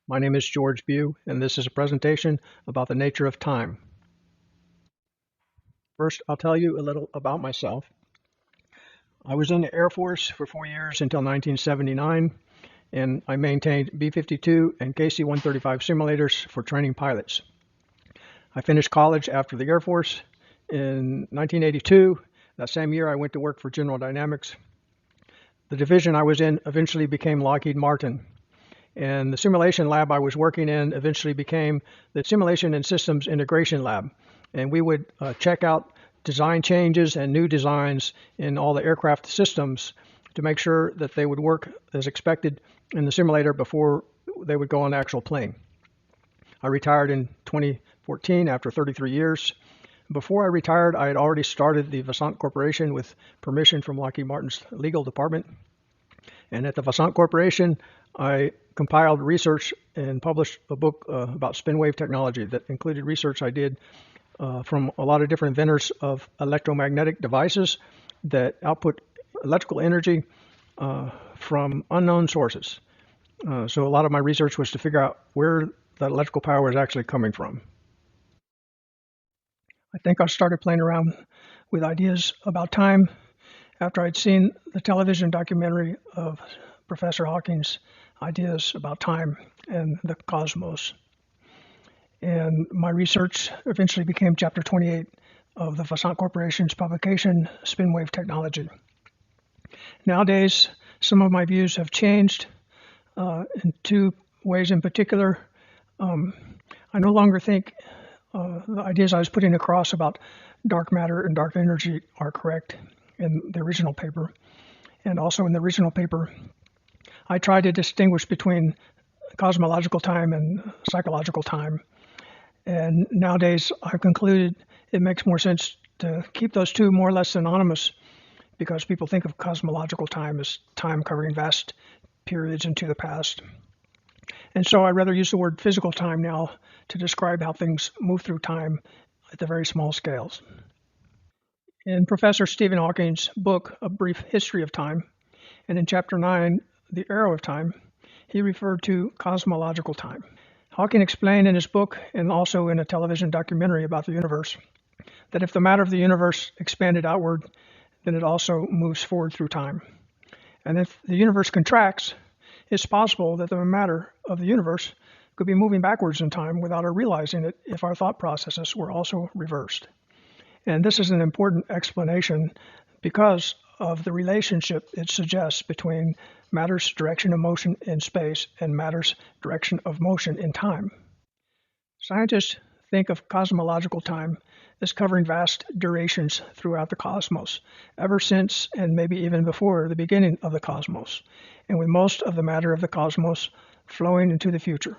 My name is George Bew, and this is a presentation about the nature of time. First, I'll tell you a little about myself. I was in the Air Force for 4 years until 1979, and I maintained B-52 and KC-135 simulators for training pilots. I finished college after the Air Force in 1982. That same year, I went to work for General Dynamics. The division I was in eventually became Lockheed Martin. And the simulation lab I was working in eventually became the Simulation and Systems Integration Lab. And we would check out design changes and new designs in all the aircraft systems to make sure that they would work as expected in the simulator before they would go on the actual plane. I retired in 2014 after 33 years. Before I retired, I had already started the Vassant Corporation with permission from Lockheed Martin's legal department. And at the Vassant Corporation, I compiled research and published a book about spin wave technology that included research I did from a lot of different inventors of electromagnetic devices that output electrical energy from unknown sources. So a lot of my research was to figure out where that electrical power is actually coming from. I think I started playing around with ideas about time after I'd seen the television documentary of Professor Hawking's ideas about time and the cosmos. And my research eventually became Chapter 28 of the Vassant Corporation's publication, Spin Wave Technology. Nowadays, some of my views have changed in two ways in particular. I no longer think the ideas I was putting across about dark matter and dark energy are correct in the original paper. And also in the original paper, I tried to distinguish between cosmological time and psychological time. And nowadays, I've concluded it makes more sense to keep those two more or less synonymous because people think of cosmological time as time covering vast periods into the past. And so I rather use the word physical time now to describe how things move through time at the very small scales. In Professor Stephen Hawking's book, A Brief History of Time, and in Chapter 9, The Arrow of Time, he referred to cosmological time. Hawking explained in his book, and also in a television documentary about the universe, that if the matter of the universe expanded outward, then it also moves forward through time. And if the universe contracts, it's possible that the matter of the universe could be moving backwards in time without our realizing it if our thought processes were also reversed. And this is an important explanation because of the relationship it suggests between matter's direction of motion in space and matter's direction of motion in time. Scientists think of cosmological time as covering vast durations throughout the cosmos, ever since and maybe even before the beginning of the cosmos, and with most of the matter of the cosmos flowing into the future.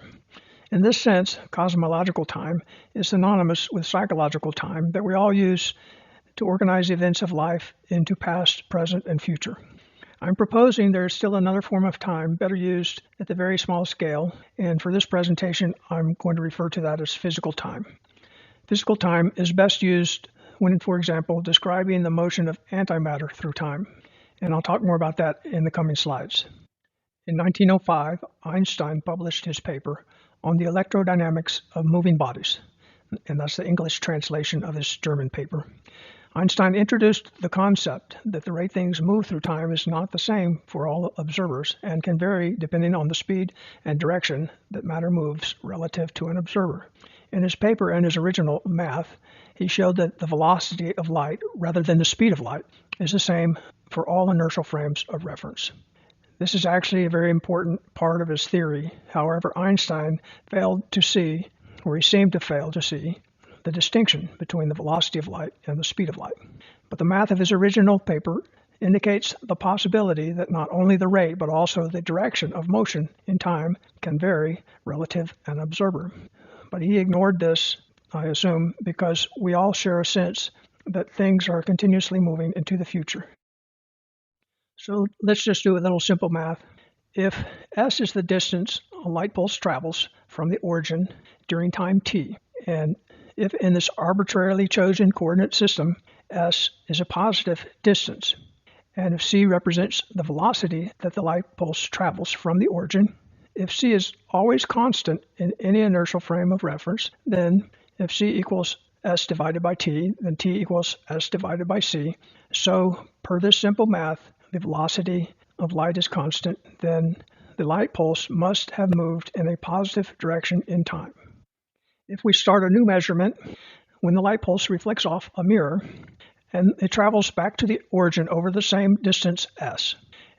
In this sense, cosmological time is synonymous with psychological time that we all use to organize events of life into past, present, and future. I'm proposing there is still another form of time better used at the very small scale, and for this presentation, I'm going to refer to that as physical time. Physical time is best used when, for example, describing the motion of antimatter through time, and I'll talk more about that in the coming slides. In 1905, Einstein published his paper on the electrodynamics of moving bodies, and that's the English translation of his German paper. Einstein introduced the concept that the rate things move through time is not the same for all observers and can vary depending on the speed and direction that matter moves relative to an observer. In his paper and his original math, he showed that the velocity of light, rather than the speed of light, is the same for all inertial frames of reference. This is actually a very important part of his theory. However, Einstein failed to see, or he seemed to fail to see, the distinction between the velocity of light and the speed of light. But the math of his original paper indicates the possibility that not only the rate, but also the direction of motion in time can vary relative to an observer. But he ignored this, I assume, because we all share a sense that things are continuously moving into the future. So let's just do a little simple math. If s is the distance a light pulse travels from the origin during time t, and if in this arbitrarily chosen coordinate system, s is a positive distance, and if c represents the velocity that the light pulse travels from the origin, if c is always constant in any inertial frame of reference, then if c equals s divided by t, then t equals s divided by c. So per this simple math, the velocity of light is constant, then the light pulse must have moved in a positive direction in time. If we start a new measurement, when the light pulse reflects off a mirror, and it travels back to the origin over the same distance s,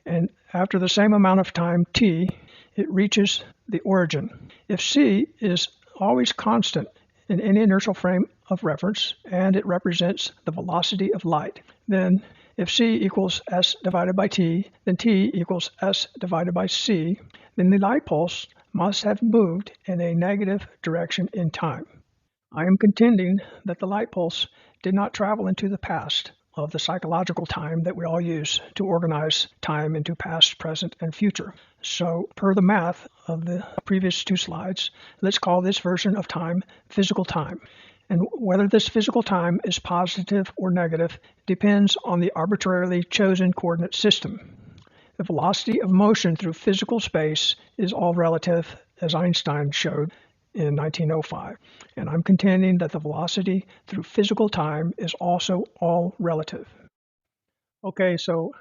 and after the same amount of time t, it reaches the origin. If c is always constant in any inertial frame of reference, and it represents the velocity of light, then if c equals s divided by t, then t equals s divided by c, then the light pulse must have moved in a negative direction in time. I am contending that the light pulse did not travel into the past of the psychological time that we all use to organize time into past, present, and future. So per the math of the previous two slides, let's call this version of time physical time. And whether this physical time is positive or negative depends on the arbitrarily chosen coordinate system. The velocity of motion through physical space is all relative, as Einstein showed in 1905. And I'm contending that the velocity through physical time is also all relative. Okay, so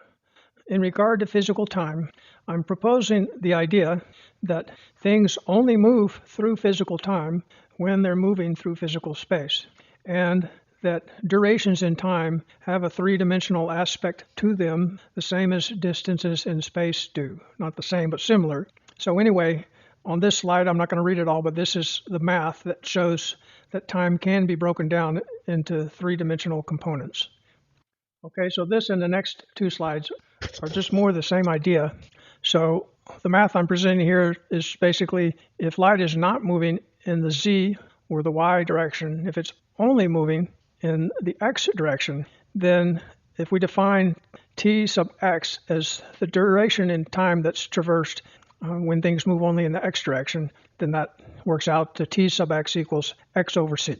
in regard to physical time, I'm proposing the idea that things only move through physical time when they're moving through physical space, and that durations in time have a three-dimensional aspect to them, the same as distances in space do. Not the same, but similar. So anyway, on this slide, I'm not going to read it all, but this is the math that shows that time can be broken down into three-dimensional components. Okay, so this and the next two slides are just more the same idea. So the math I'm presenting here is basically if light is not moving in the z or the y direction, if it's only moving in the x direction, then if we define t sub x as the duration in time that's traversed when things move only in the x direction, then that works out to t sub x equals x over c.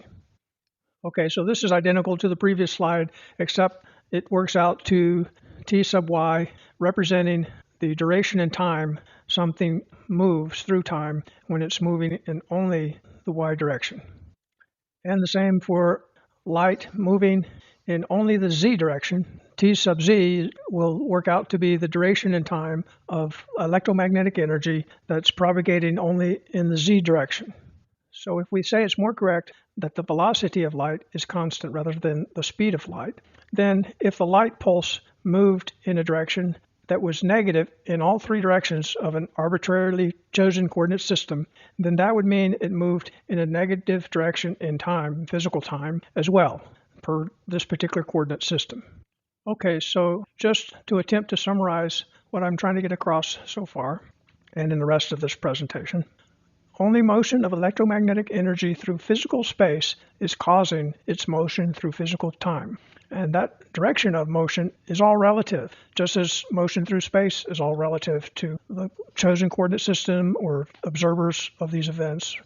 Okay, so this is identical to the previous slide, except it works out to t sub y representing the duration in time something moves through time when it's moving in only the y direction. And the same for light moving in only the z direction. T sub z will work out to be the duration in time of electromagnetic energy that's propagating only in the z direction. So if we say it's more correct that the velocity of light is constant rather than the speed of light, then if the light pulse moved in a direction that was negative in all three directions of an arbitrarily chosen coordinate system, then that would mean it moved in a negative direction in time, physical time, as well, per this particular coordinate system. Okay, so just to attempt to summarize what I'm trying to get across so far, and in the rest of this presentation, only motion of electromagnetic energy through physical space is causing its motion through physical time. And that direction of motion is all relative, just as motion through space is all relative to the chosen coordinate system or observers of these events.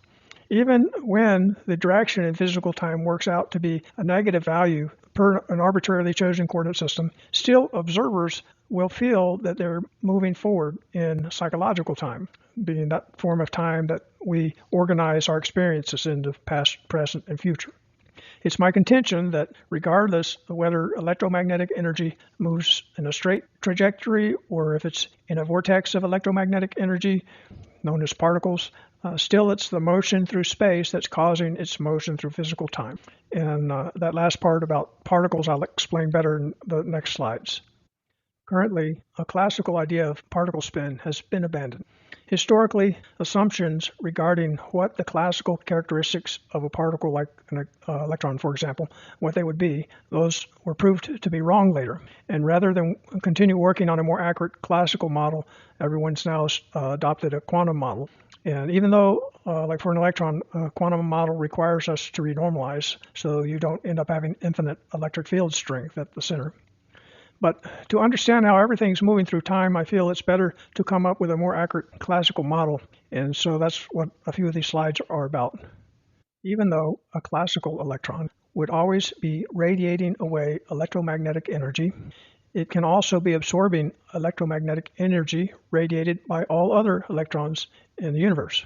Even when the direction in physical time works out to be a negative value per an arbitrarily chosen coordinate system, still observers will feel that they're moving forward in psychological time, being that form of time that we organize our experiences into past, present, and future. It's my contention that regardless of whether electromagnetic energy moves in a straight trajectory or if it's in a vortex of electromagnetic energy, known as particles, still it's the motion through space that's causing its motion through physical time. And that last part about particles I'll explain better in the next slides. Currently, a classical idea of particle spin has been abandoned. Historically, assumptions regarding what the classical characteristics of a particle like an electron, for example, what they would be, those were proved to be wrong later. And rather than continue working on a more accurate classical model, everyone's now adopted a quantum model. And even though, like for an electron, a quantum model requires us to renormalize, so you don't end up having infinite electric field strength at the center. But to understand how everything's moving through time, I feel it's better to come up with a more accurate classical model. And so that's what a few of these slides are about. Even though a classical electron would always be radiating away electromagnetic energy, it can also be absorbing electromagnetic energy radiated by all other electrons in the universe.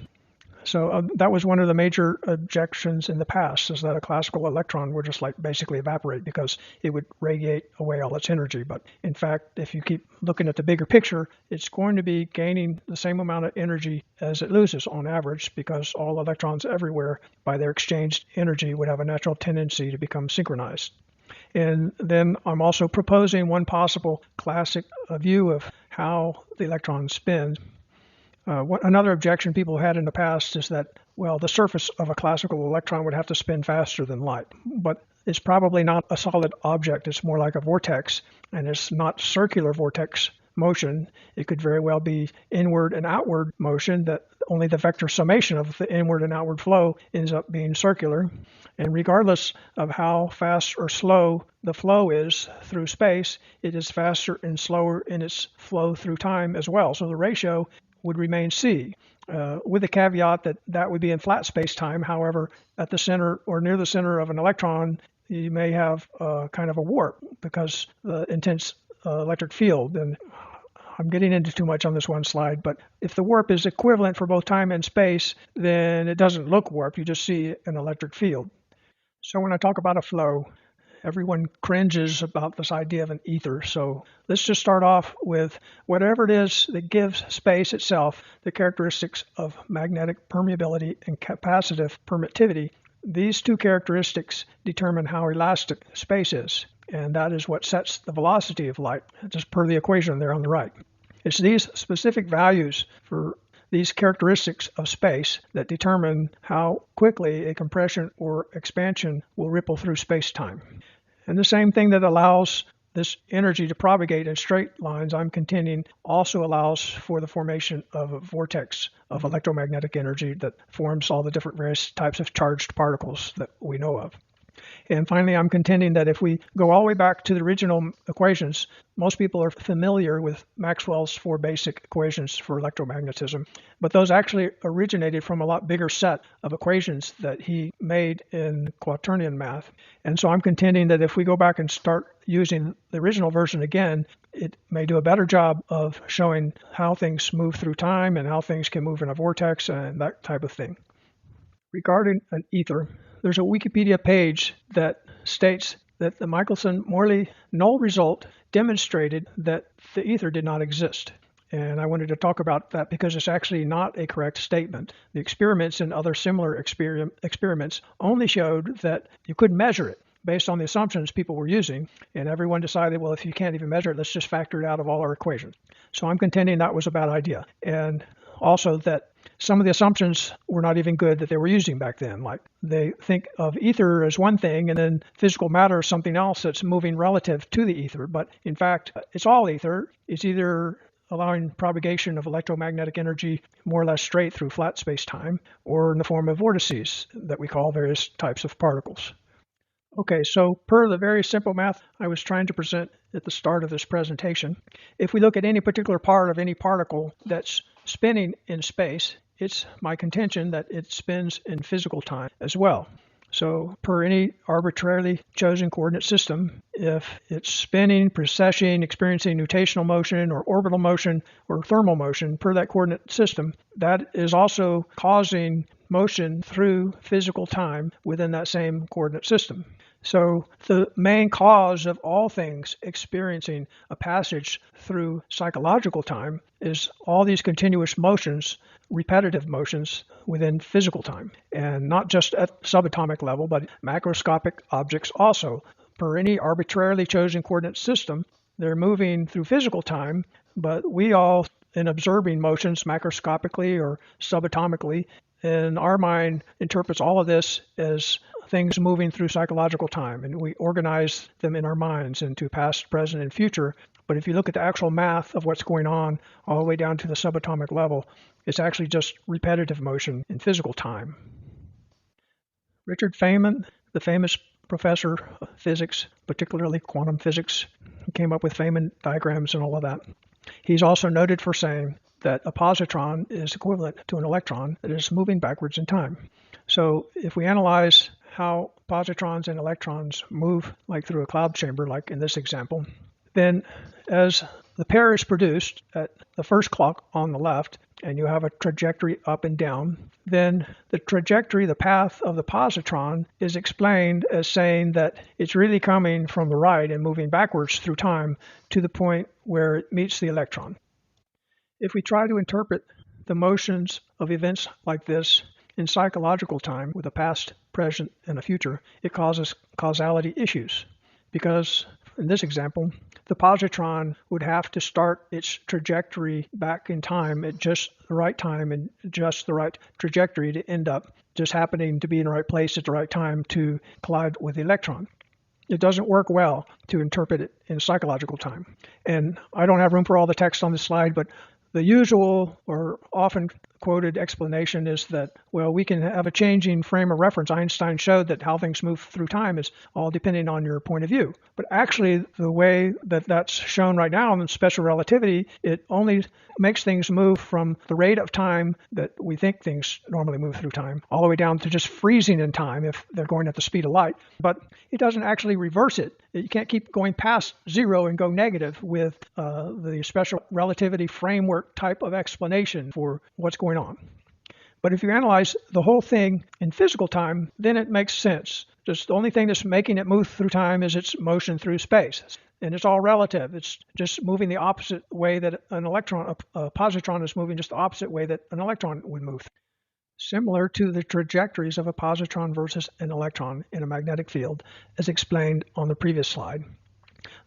So that was one of the major objections in the past, is that a classical electron would just like basically evaporate because it would radiate away all its energy. But in fact, if you keep looking at the bigger picture, it's going to be gaining the same amount of energy as it loses on average, because all electrons everywhere, by their exchanged energy, would have a natural tendency to become synchronized. And then I'm also proposing one possible classic view of how the electron spins. Another objection people had in the past is that, well, the surface of a classical electron would have to spin faster than light. But it's probably not a solid object. It's more like a vortex, and it's not circular vortex motion. It could very well be inward and outward motion, that only the vector summation of the inward and outward flow ends up being circular. And regardless of how fast or slow the flow is through space, it is faster and slower in its flow through time as well. So the ratio would remain C, with the caveat that that would be in flat space-time. However, at the center or near the center of an electron, you may have kind of a warp because the intense electric field. And I'm getting into too much on this one slide, but if the warp is equivalent for both time and space, then it doesn't look warped. You just see an electric field. So when I talk about a flow, everyone cringes about this idea of an ether. So let's just start off with whatever it is that gives space itself the characteristics of magnetic permeability and capacitive permittivity. These two characteristics determine how elastic space is, and that is what sets the velocity of light, just per the equation there on the right. It's these specific values for these characteristics of space that determine how quickly a compression or expansion will ripple through space-time. And the same thing that allows this energy to propagate in straight lines, I'm contending, also allows for the formation of a vortex of electromagnetic energy that forms all the different various types of charged particles that we know of. And finally, I'm contending that if we go all the way back to the original equations, most people are familiar with Maxwell's four basic equations for electromagnetism, but those actually originated from a lot bigger set of equations that he made in quaternion math. And so I'm contending that if we go back and start using the original version again, it may do a better job of showing how things move through time and how things can move in a vortex and that type of thing. Regarding an ether, there's a Wikipedia page that states that the Michelson-Morley null result demonstrated that the ether did not exist. And I wanted to talk about that because it's actually not a correct statement. The experiments and other similar experiments only showed that you could measure it based on the assumptions people were using, and everyone decided, well, if you can't even measure it, let's just factor it out of all our equations. So I'm contending that was a bad idea. And also that some of the assumptions were not even good that they were using back then. Like they think of ether as one thing and then physical matter as something else that's moving relative to the ether. But in fact, it's all ether. It's either allowing propagation of electromagnetic energy more or less straight through flat space-time, or in the form of vortices that we call various types of particles. Okay, so per the very simple math I was trying to present at the start of this presentation, if we look at any particular part of any particle that's spinning in space, it's my contention that it spins in physical time as well. So per any arbitrarily chosen coordinate system, if it's spinning, precession, experiencing nutational motion or orbital motion or thermal motion per that coordinate system, that is also causing motion through physical time within that same coordinate system. So the main cause of all things experiencing a passage through psychological time is all these continuous motions, repetitive motions within physical time, and not just at subatomic level, but macroscopic objects also. Per any arbitrarily chosen coordinate system, they're moving through physical time, but we all, in observing motions macroscopically or subatomically, in our mind interprets all of this as things moving through psychological time, and we organize them in our minds into past, present, and future. But if you look at the actual math of what's going on all the way down to the subatomic level, it's actually just repetitive motion in physical time. Richard Feynman, the famous professor of physics, particularly quantum physics, came up with Feynman diagrams and all of that. He's also noted for saying that a positron is equivalent to an electron that is moving backwards in time. So if we analyze how positrons and electrons move like through a cloud chamber, like in this example, Then as the pair is produced at the first clock on the left, and you have a trajectory up and down, then the trajectory, the path of the positron is explained as saying that it's really coming from the right and moving backwards through time to the point where it meets the electron. If we try to interpret the motions of events like this in psychological time with a past, present, and a future, it causes causality issues because in this example, the positron would have to start its trajectory back in time at just the right time and just the right trajectory to end up just happening to be in the right place at the right time to collide with the electron. It doesn't work well to interpret it in psychological time. And I don't have room for all the text on this slide, but the usual or often quoted explanation is that, well, we can have a changing frame of reference. Einstein showed that how things move through time is all depending on your point of view. But actually, the way that that's shown right now in special relativity, it only makes things move from the rate of time that we think things normally move through time, all the way down to just freezing in time if they're going at the speed of light. But it doesn't actually reverse it. You can't keep going past zero and go negative with the special relativity framework type of explanation for what's going on. But if you analyze the whole thing in physical time, then it makes sense. Just the only thing that's making it move through time is its motion through space. And it's all relative. It's just moving the opposite way that an electron, a positron is moving just the opposite way that an electron would move. Similar to the trajectories of a positron versus an electron in a magnetic field, as explained on the previous slide.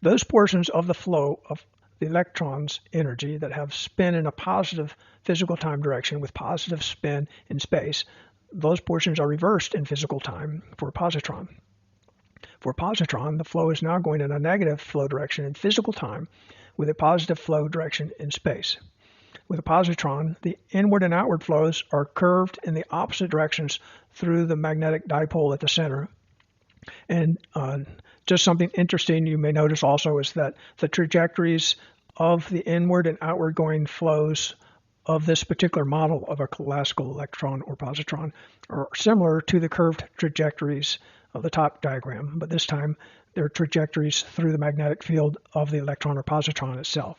Those portions of the flow of the electron's energy that have spin in a positive physical time direction with positive spin in space, those portions are reversed in physical time for a positron. For a positron, the flow is now going in a negative flow direction in physical time with a positive flow direction in space. With a positron, the inward and outward flows are curved in the opposite directions through the magnetic dipole at the center. And just something interesting you may notice also is that the trajectories of the inward and outward going flows of this particular model of a classical electron or positron are similar to the curved trajectories of the top diagram, but this time they're trajectories through the magnetic field of the electron or positron itself.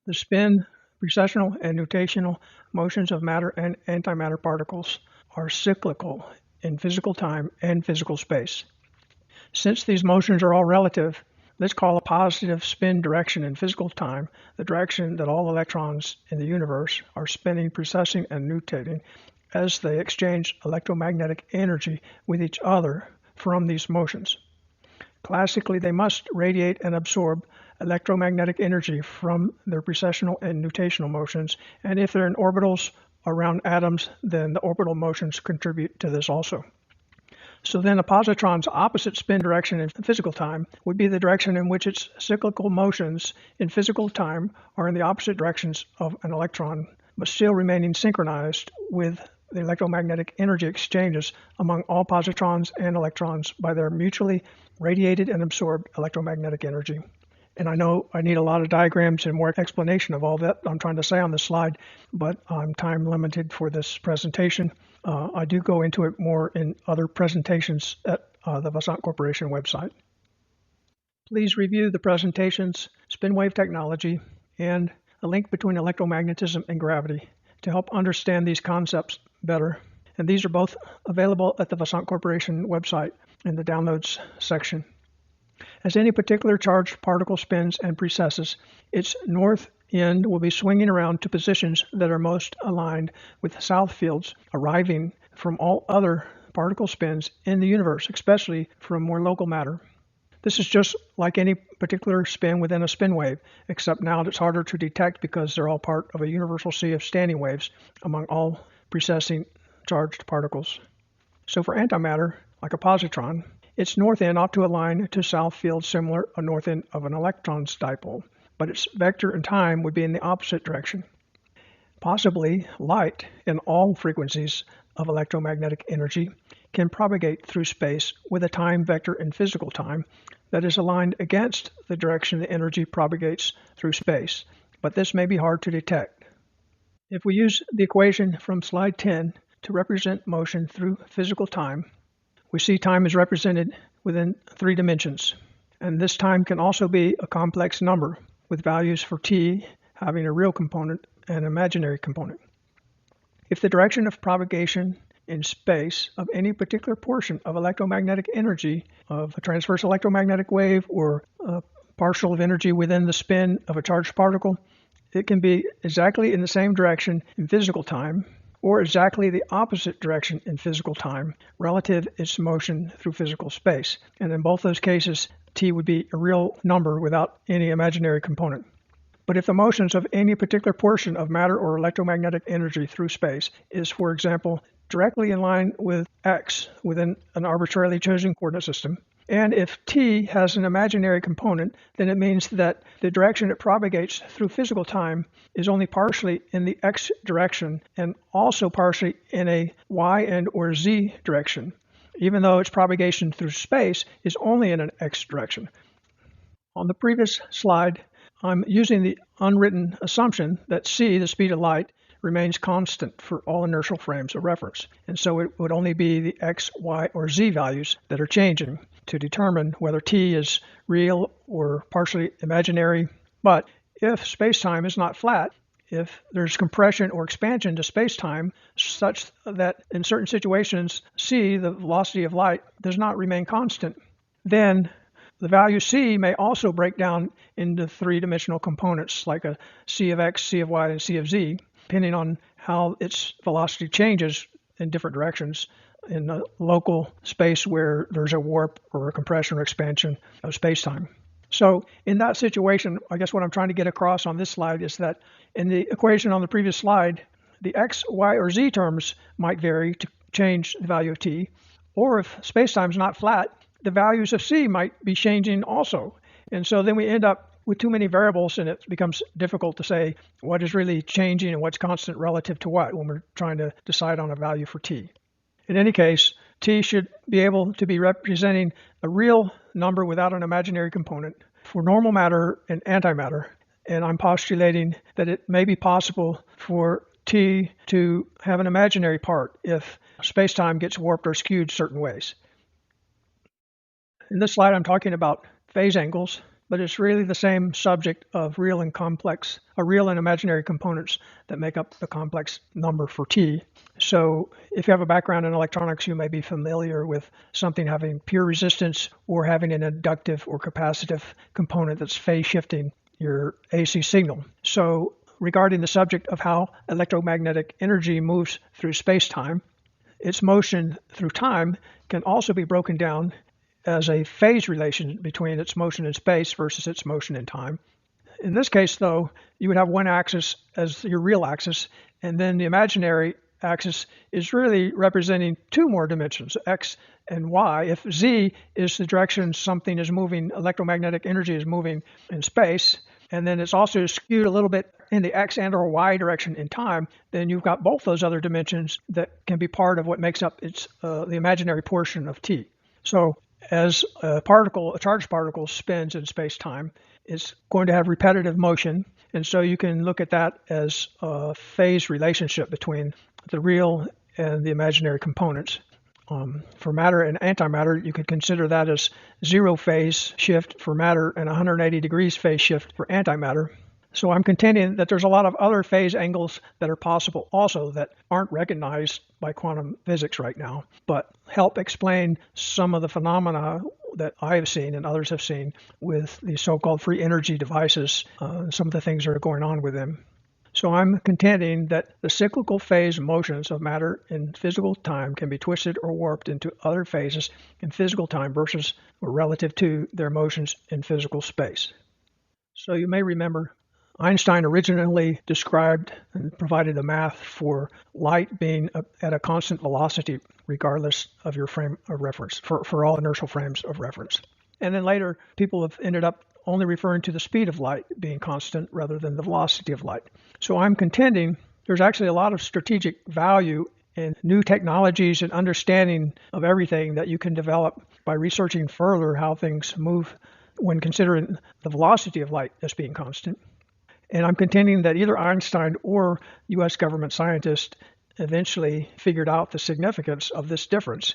The spin, precessional, and nutational motions of matter and antimatter particles are cyclical in physical time and physical space. Since these motions are all relative, let's call a positive spin direction in physical time the direction that all electrons in the universe are spinning, precessing, and nutating as they exchange electromagnetic energy with each other from these motions. Classically, they must radiate and absorb electromagnetic energy from their precessional and nutational motions, and if they're in orbitals around atoms, then the orbital motions contribute to this also. So then a positron's opposite spin direction in physical time would be the direction in which its cyclical motions in physical time are in the opposite directions of an electron, but still remaining synchronized with the electromagnetic energy exchanges among all positrons and electrons by their mutually radiated and absorbed electromagnetic energy. And I know I need a lot of diagrams and more explanation of all that I'm trying to say on this slide, but I'm time limited for this presentation. I do go into it more in other presentations at the Vasant Corporation website. Please review the presentations, spin wave technology, and a link between electromagnetism and gravity to help understand these concepts better. And these are both available at the Vasant Corporation website in the downloads section. As any particular charged particle spins and precesses, its north end will be swinging around to positions that are most aligned with south fields arriving from all other particle spins in the universe, especially from more local matter. This is just like any particular spin within a spin wave, except now it's harder to detect because they're all part of a universal sea of standing waves among all precessing charged particles. So for antimatter, like a positron, its north end ought to align to south fields similar to north end of an electron's dipole, but its vector and time would be in the opposite direction. Possibly, light in all frequencies of electromagnetic energy can propagate through space with a time vector in physical time that is aligned against the direction the energy propagates through space, but this may be hard to detect. If we use the equation from slide 10 to represent motion through physical time, we see time is represented within 3 dimensions. And this time can also be a complex number with values for t having a real component and an imaginary component. If the direction of propagation in space of any particular portion of electromagnetic energy of a transverse electromagnetic wave or a partial of energy within the spin of a charged particle, it can be exactly in the same direction in physical time or exactly the opposite direction in physical time relative its motion through physical space. And in both those cases, t would be a real number without any imaginary component. But if the motions of any particular portion of matter or electromagnetic energy through space is, for example, directly in line with x within an arbitrarily chosen coordinate system, and if t has an imaginary component, then it means that the direction it propagates through physical time is only partially in the x direction and also partially in a y and or z direction, even though its propagation through space is only in an x direction. On the previous slide, I'm using the unwritten assumption that c, the speed of light, remains constant for all inertial frames of reference. And so it would only be the x, y, or z values that are changing to determine whether t is real or partially imaginary. But if space-time is not flat, if there's compression or expansion to space-time such that in certain situations c, the velocity of light, does not remain constant, then the value c may also break down into three-dimensional components like a c of x, c of y, and c of z, depending on how its velocity changes in different directions in a local space where there's a warp or a compression or expansion of space-time. So in that situation, I guess what I'm trying to get across on this slide is that in the equation on the previous slide, the x, y, or z terms might vary to change the value of t, or if space-time is not flat, the values of c might be changing also. And so then we end up with too many variables and it becomes difficult to say what is really changing and what's constant relative to what when we're trying to decide on a value for t. In any case, t should be able to be representing a real number without an imaginary component for normal matter and antimatter. And I'm postulating that it may be possible for t to have an imaginary part if space-time gets warped or skewed certain ways. In this slide, I'm talking about phase angles, but it's really the same subject of real and complex, real and imaginary components that make up the complex number for t. So if you have a background in electronics, you may be familiar with something having pure resistance or having an inductive or capacitive component that's phase shifting your AC signal. So regarding the subject of how electromagnetic energy moves through space-time, its motion through time can also be broken down as a phase relation between its motion in space versus its motion in time. In this case, though, you would have one axis as your real axis, and then the imaginary axis is really representing two more dimensions, x and y. If z is the direction something is moving, electromagnetic energy is moving in space, and then it's also skewed a little bit in the x and or y direction in time, then you've got both those other dimensions that can be part of what makes up the imaginary portion of t. So as a charged particle spins in space-time, it's going to have repetitive motion, and so you can look at that as a phase relationship between the real and the imaginary components. For matter and antimatter, you could consider that as 0 phase shift for matter and 180 degrees phase shift for antimatter. So I'm contending that there's a lot of other phase angles that are possible also that aren't recognized by quantum physics right now, but help explain some of the phenomena that I have seen and others have seen with these so-called free energy devices, some of the things that are going on with them. So I'm contending that the cyclical phase motions of matter in physical time can be twisted or warped into other phases in physical time versus or relative to their motions in physical space. So you may remember Einstein originally described and provided the math for light being at a constant velocity regardless of your frame of reference, for all inertial frames of reference. And then later, people have ended up only referring to the speed of light being constant rather than the velocity of light. So I'm contending there's actually a lot of strategic value in new technologies and understanding of everything that you can develop by researching further how things move when considering the velocity of light as being constant. And I'm contending that either Einstein or U.S. government scientists eventually figured out the significance of this difference.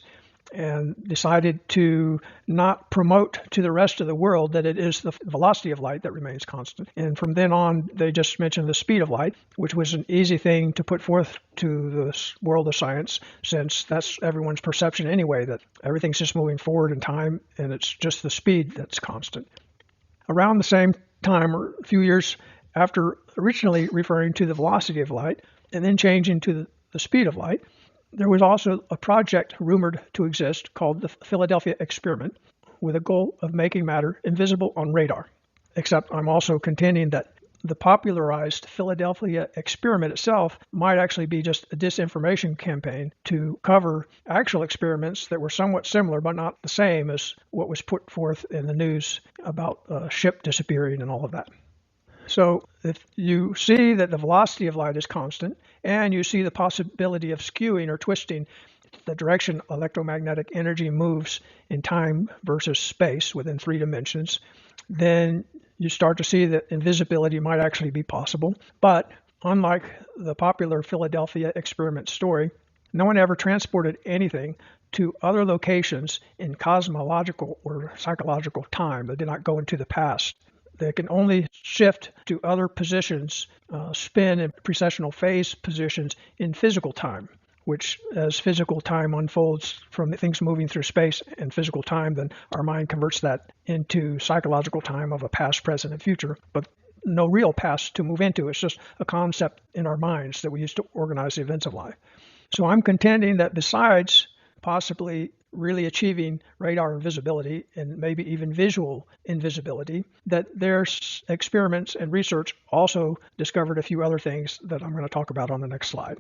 and decided to not promote to the rest of the world that it is the velocity of light that remains constant. And from then on, they just mentioned the speed of light, which was an easy thing to put forth to the world of science, since that's everyone's perception anyway, that everything's just moving forward in time and it's just the speed that's constant. Around the same time, or a few years after originally referring to the velocity of light and then changing to the speed of light, there was also a project rumored to exist called the Philadelphia experiment, with a goal of making matter invisible on radar. Except I'm also contending that the popularized Philadelphia experiment itself might actually be just a disinformation campaign to cover actual experiments that were somewhat similar but not the same as what was put forth in the news about a ship disappearing and all of that. So if you see that the velocity of light is constant and you see the possibility of skewing or twisting the direction electromagnetic energy moves in time versus space within 3 dimensions, then you start to see that invisibility might actually be possible. But unlike the popular Philadelphia experiment story, no one ever transported anything to other locations in cosmological or psychological time. They did not go into the past. They can only shift to other positions, spin and precessional phase positions in physical time, which as physical time unfolds from things moving through space and physical time, then our mind converts that into psychological time of a past, present, and future, but no real past to move into. It's just a concept in our minds that we use to organize the events of life. So I'm contending that besides possibly really achieving radar invisibility and maybe even visual invisibility, that their experiments and research also discovered a few other things that I'm going to talk about on the next slide.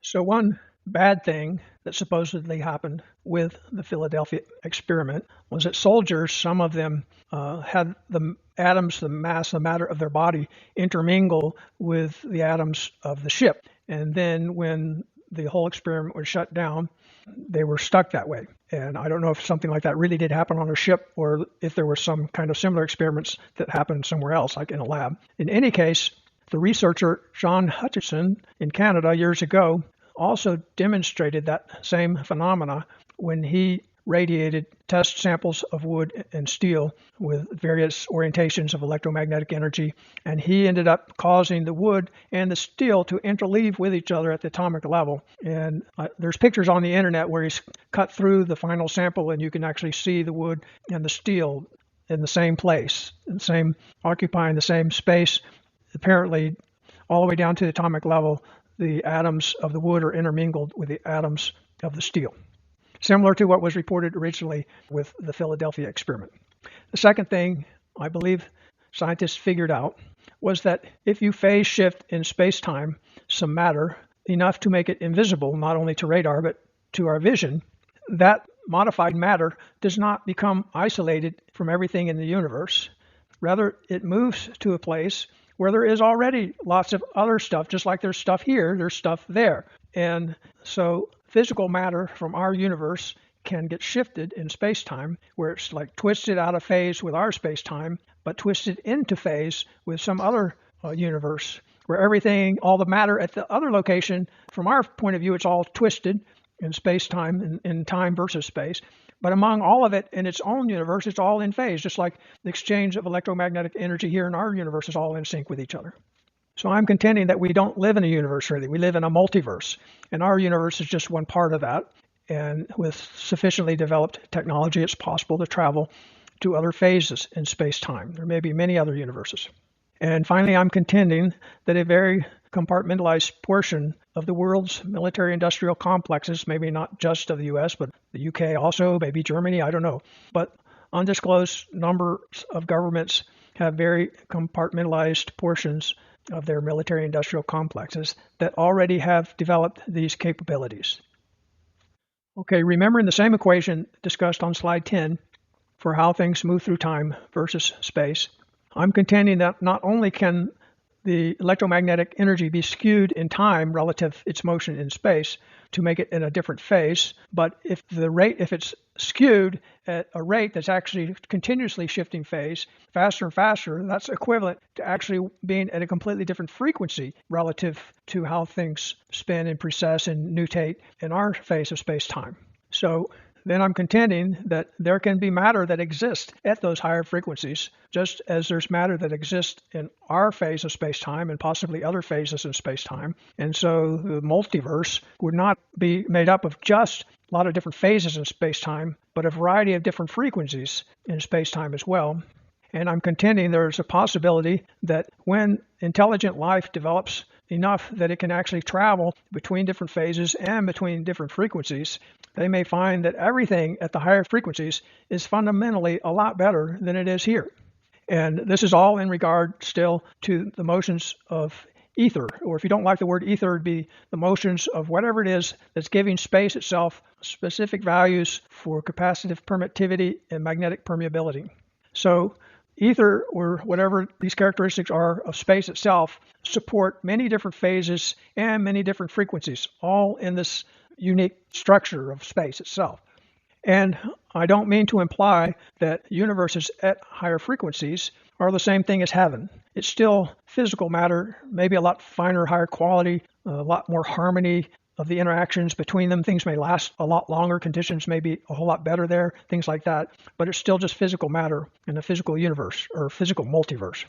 So one bad thing that supposedly happened with the Philadelphia experiment was that soldiers, some of them had the atoms, the mass, the matter of their body intermingle with the atoms of the ship. And then when the whole experiment was shut down, they were stuck that way. And I don't know if something like that really did happen on a ship or if there were some kind of similar experiments that happened somewhere else, like in a lab. In any case, the researcher John Hutchinson in Canada years ago also demonstrated that same phenomena when he radiated test samples of wood and steel with various orientations of electromagnetic energy, and he ended up causing the wood and the steel to interleave with each other at the atomic level. And there's pictures on the internet where he's cut through the final sample and you can actually see the wood and the steel in the same place, occupying the same space. Apparently, all the way down to the atomic level, the atoms of the wood are intermingled with the atoms of the steel, similar to what was reported originally with the Philadelphia experiment. The second thing I believe scientists figured out was that if you phase shift in space-time some matter enough to make it invisible, not only to radar, but to our vision, that modified matter does not become isolated from everything in the universe. Rather, it moves to a place where there is already lots of other stuff, just like there's stuff here, there's stuff there. And so physical matter from our universe can get shifted in space-time, where it's like twisted out of phase with our space-time, but twisted into phase with some other universe, where everything, all the matter at the other location, from our point of view, it's all twisted in space-time, in time versus space. But among all of it in its own universe, it's all in phase, just like the exchange of electromagnetic energy here in our universe is all in sync with each other. So I'm contending that we don't live in a universe really. We live in a multiverse, and our universe is just one part of that. And with sufficiently developed technology, it's possible to travel to other phases in space-time. There may be many other universes. And finally, I'm contending that a very compartmentalized portion of the world's military-industrial complexes, maybe not just of the US, but the UK also, maybe Germany, I don't know. But undisclosed numbers of governments have very compartmentalized portions of their military-industrial complexes that already have developed these capabilities. Okay, remembering the same equation discussed on slide 10 for how things move through time versus space, I'm contending that not only can the electromagnetic energy be skewed in time relative to its motion in space to make it in a different phase, but if it's skewed at a rate that's actually continuously shifting phase, faster and faster, that's equivalent to actually being at a completely different frequency relative to how things spin and precess and nutate in our phase of space-time. So then I'm contending that there can be matter that exists at those higher frequencies, just as there's matter that exists in our phase of space-time and possibly other phases in space-time. And so the multiverse would not be made up of just a lot of different phases in space-time, but a variety of different frequencies in space-time as well. And I'm contending there's a possibility that when intelligent life develops enough that it can actually travel between different phases and between different frequencies, they may find that everything at the higher frequencies is fundamentally a lot better than it is here. And this is all in regard still to the motions of ether, or if you don't like the word ether, it'd be the motions of whatever it is that's giving space itself specific values for capacitive permittivity and magnetic permeability. So ether, or whatever these characteristics are of space itself, support many different phases and many different frequencies, all in this unique structure of space itself. And I don't mean to imply that universes at higher frequencies are the same thing as heaven. It's still physical matter, maybe a lot finer, higher quality, a lot more harmony of the interactions between them. Things may last a lot longer, conditions may be a whole lot better there, things like that, but it's still just physical matter in a physical universe or physical multiverse.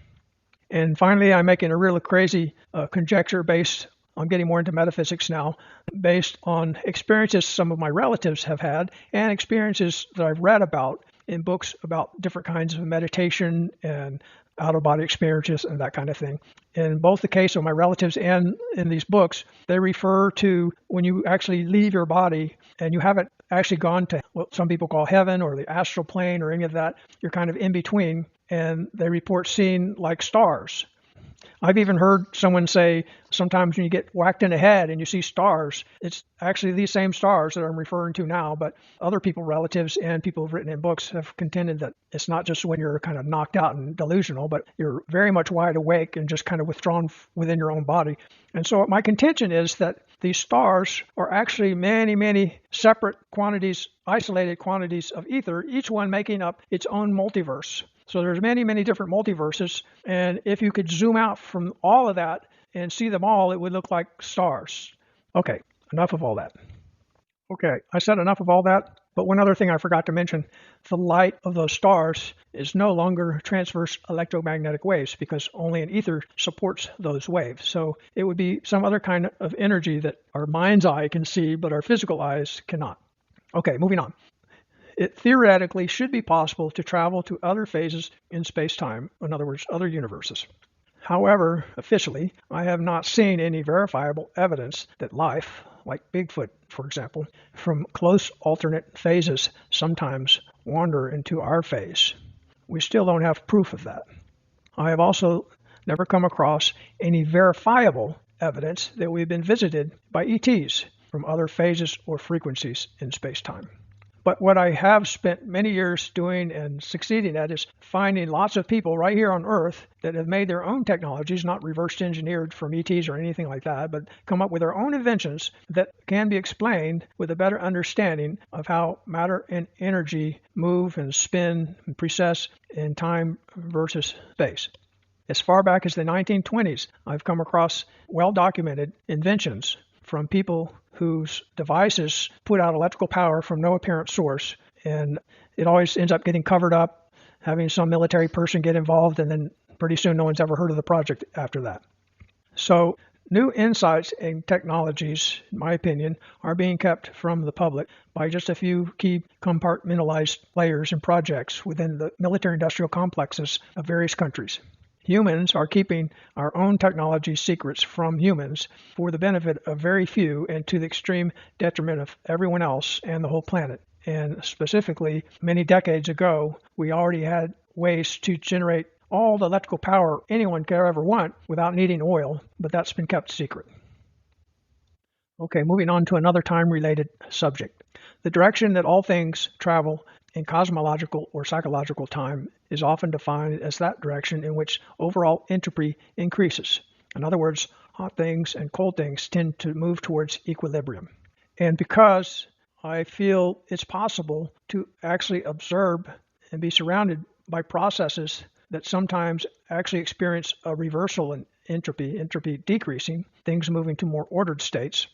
And finally, I'm making a really crazy conjecture based, I'm getting more into metaphysics now, based on experiences some of my relatives have had and experiences that I've read about in books about different kinds of meditation and out-of-body experiences and that kind of thing. In both the case of my relatives and in these books, they refer to when you actually leave your body and you haven't actually gone to what some people call heaven or the astral plane or any of that. You're kind of in between, and they report seeing like stars. I've even heard someone say sometimes when you get whacked in the head and you see stars, it's actually these same stars that I'm referring to now, but other people, relatives, and people who've written in books have contended that it's not just when you're kind of knocked out and delusional, but you're very much wide awake and just kind of withdrawn within your own body. And so my contention is that these stars are actually many, many separate quantities, isolated quantities of ether, each one making up its own multiverse. So there's many, many different multiverses, and if you could zoom out from all of that and see them all, it would look like stars. Okay, enough of all that. Okay, I said enough of all that, but one other thing I forgot to mention, the light of those stars is no longer transverse electromagnetic waves because only an ether supports those waves. So it would be some other kind of energy that our mind's eye can see, but our physical eyes cannot. Okay, moving on. It theoretically should be possible to travel to other phases in space-time, in other words, other universes. However, officially, I have not seen any verifiable evidence that life, like Bigfoot, for example, from close alternate phases sometimes wander into our phase. We still don't have proof of that. I have also never come across any verifiable evidence that we've been visited by ETs from other phases or frequencies in space-time. But what I have spent many years doing and succeeding at is finding lots of people right here on Earth that have made their own technologies, not reverse engineered from ETs or anything like that, but come up with their own inventions that can be explained with a better understanding of how matter and energy move and spin and precess in time versus space. As far back as the 1920s, I've come across well-documented inventions from people whose devices put out electrical power from no apparent source, and it always ends up getting covered up, having some military person get involved, and then pretty soon no one's ever heard of the project after that. So new insights and technologies, in my opinion, are being kept from the public by just a few key compartmentalized players and projects within the military-industrial complexes of various countries. Humans are keeping our own technology secrets from humans for the benefit of very few and to the extreme detriment of everyone else and the whole planet. And specifically, many decades ago, we already had ways to generate all the electrical power anyone could ever want without needing oil, but that's been kept secret. Okay, moving on to another time-related subject. The direction that all things travel in cosmological or psychological time is often defined as that direction in which overall entropy increases. In other words, hot things and cold things tend to move towards equilibrium. And because I feel it's possible to actually observe and be surrounded by processes that sometimes actually experience a reversal in entropy decreasing, things moving to more ordered states,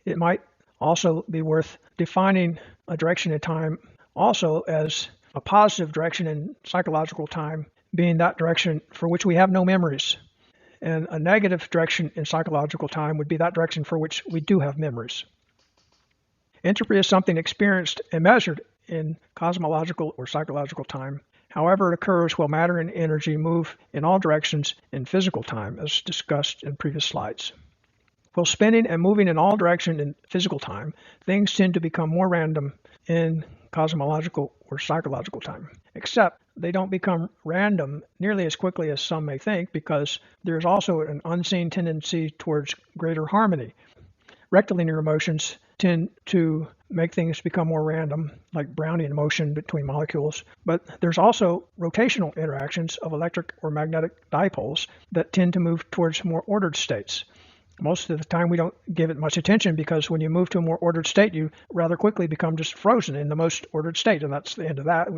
it might also be worth defining a direction in time also as a positive direction in psychological time, being that direction for which we have no memories. And a negative direction in psychological time would be that direction for which we do have memories. Entropy is something experienced and measured in cosmological or psychological time. However, it occurs while matter and energy move in all directions in physical time, as discussed in previous slides. While spinning and moving in all directions in physical time, things tend to become more random in cosmological or psychological time, except they don't become random nearly as quickly as some may think, because there's also an unseen tendency towards greater harmony. Rectilinear motions tend to make things become more random, like Brownian motion between molecules, but there's also rotational interactions of electric or magnetic dipoles that tend to move towards more ordered states. Most of the time we don't give it much attention, because when you move to a more ordered state, you rather quickly become just frozen in the most ordered state, and that's the end of that.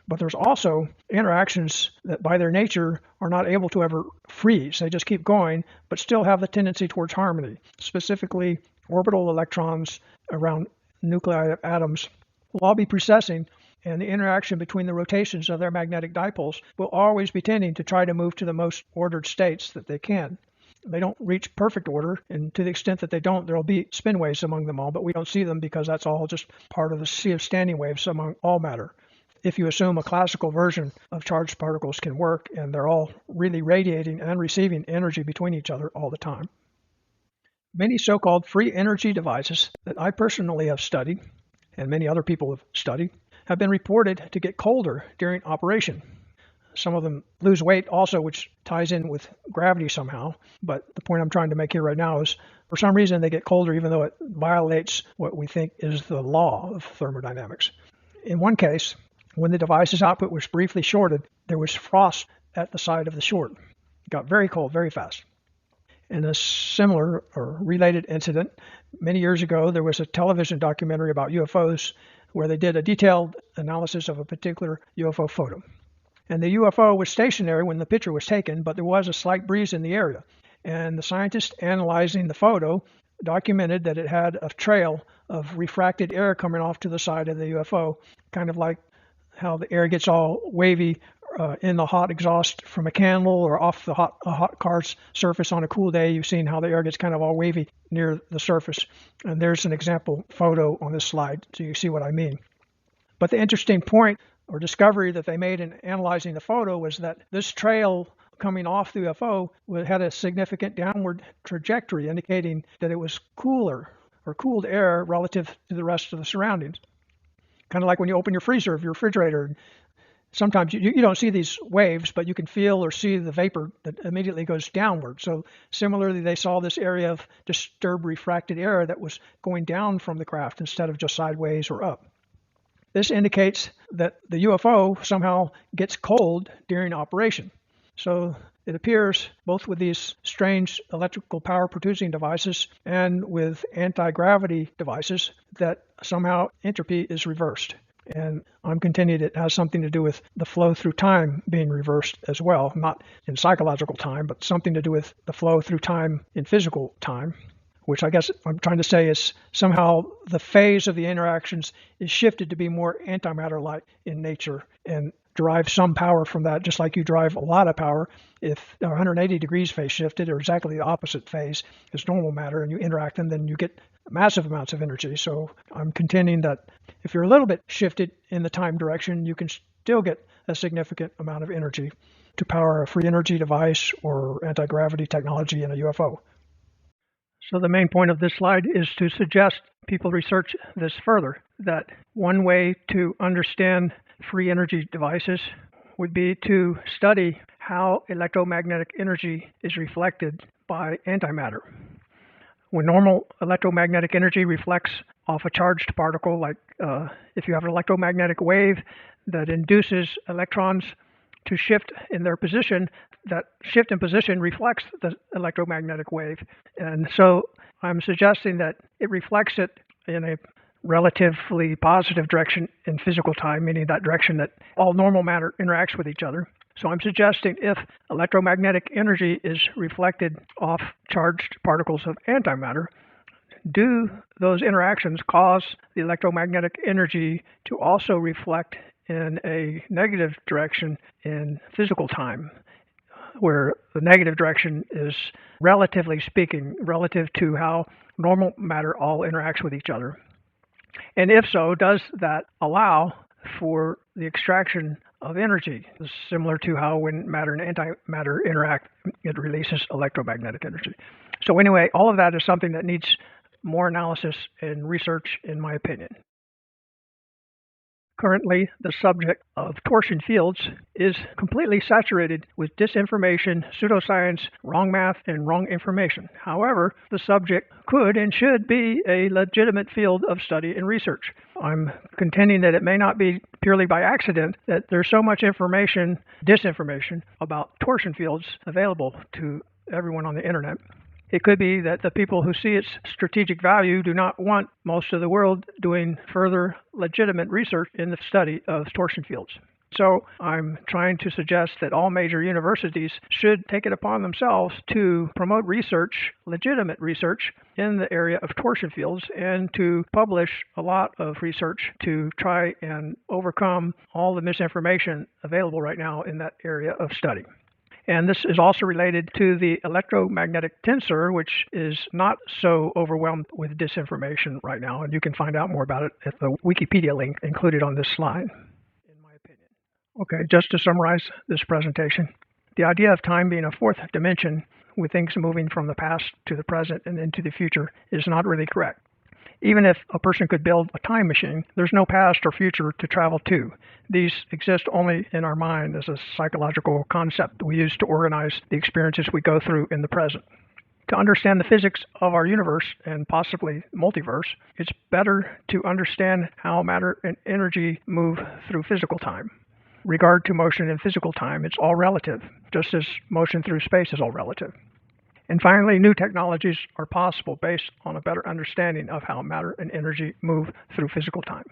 But there's also interactions that by their nature are not able to ever freeze. They just keep going, but still have the tendency towards harmony. Specifically, orbital electrons around nuclei atoms will all be precessing, and the interaction between the rotations of their magnetic dipoles will always be tending to try to move to the most ordered states that they can. They don't reach perfect order, and to the extent that they don't, there will be spin waves among them all, but we don't see them because that's all just part of the sea of standing waves among all matter. If you assume a classical version of charged particles can work, and they're all really radiating and receiving energy between each other all the time. Many so-called free energy devices that I personally have studied, and many other people have studied, have been reported to get colder during operation. Some of them lose weight also, which ties in with gravity somehow. But the point I'm trying to make here right now is, for some reason, they get colder even though it violates what we think is the law of thermodynamics. In one case, when the device's output was briefly shorted, there was frost at the side of the short. It got very cold very fast. In a similar or related incident, many years ago, there was a television documentary about UFOs where they did a detailed analysis of a particular UFO photo. And the UFO was stationary when the picture was taken, but there was a slight breeze in the area. And the scientists analyzing the photo documented that it had a trail of refracted air coming off to the side of the UFO, kind of like how the air gets all wavy in the hot exhaust from a candle or off a hot car's surface on a cool day. You've seen how the air gets kind of all wavy near the surface. And there's an example photo on this slide, so you see what I mean. But the interesting point or discovery that they made in analyzing the photo was that this trail coming off the UFO had a significant downward trajectory, indicating that it was cooler or cooled air relative to the rest of the surroundings. Kind of like when you open your freezer of your refrigerator. Sometimes you don't see these waves, but you can feel or see the vapor that immediately goes downward. So similarly, they saw this area of disturbed refracted air that was going down from the craft instead of just sideways or up. This indicates that the UFO somehow gets cold during operation. So it appears, both with these strange electrical power producing devices and with anti-gravity devices, that somehow entropy is reversed. And I'm contending it has something to do with the flow through time being reversed as well, not in psychological time, but something to do with the flow through time in physical time, which I guess I'm trying to say is somehow the phase of the interactions is shifted to be more antimatter-like in nature and derive some power from that, just like you derive a lot of power if 180 degrees phase shifted, or exactly the opposite phase is normal matter, and you interact them, then you get massive amounts of energy. So I'm contending that if you're a little bit shifted in the time direction, you can still get a significant amount of energy to power a free energy device or anti-gravity technology in a UFO. So the main point of this slide is to suggest people research this further, that one way to understand free energy devices would be to study how electromagnetic energy is reflected by antimatter. When normal electromagnetic energy reflects off a charged particle, like if you have an electromagnetic wave that induces electrons to shift in their position, that shift in position reflects the electromagnetic wave. And so I'm suggesting that it reflects it in a relatively positive direction in physical time, meaning that direction that all normal matter interacts with each other. So I'm suggesting if electromagnetic energy is reflected off charged particles of antimatter, do those interactions cause the electromagnetic energy to also reflect in a negative direction in physical time, where the negative direction is, relatively speaking, relative to how normal matter all interacts with each other? And if so, does that allow for the extraction of energy, similar to how when matter and antimatter interact, it releases electromagnetic energy? So anyway, all of that is something that needs more analysis and research, in my opinion. Currently, the subject of torsion fields is completely saturated with disinformation, pseudoscience, wrong math, and wrong information. However, the subject could and should be a legitimate field of study and research. I'm contending that it may not be purely by accident that there's so much information, disinformation, about torsion fields available to everyone on the internet. It could be that the people who see its strategic value do not want most of the world doing further legitimate research in the study of torsion fields. So I'm trying to suggest that all major universities should take it upon themselves to promote research, legitimate research, in the area of torsion fields, and to publish a lot of research to try and overcome all the misinformation available right now in that area of study. And this is also related to the electromagnetic tensor, which is not so overwhelmed with disinformation right now. And you can find out more about it at the Wikipedia link included on this slide, in my opinion. Okay, just to summarize this presentation, the idea of time being a fourth dimension with things moving from the past to the present and into the future is not really correct. Even if a person could build a time machine, there's no past or future to travel to. These exist only in our mind as a psychological concept that we use to organize the experiences we go through in the present. To understand the physics of our universe and possibly multiverse, it's better to understand how matter and energy move through physical time. Regard to motion in physical time, it's all relative, just as motion through space is all relative. And finally, new technologies are possible based on a better understanding of how matter and energy move through physical time.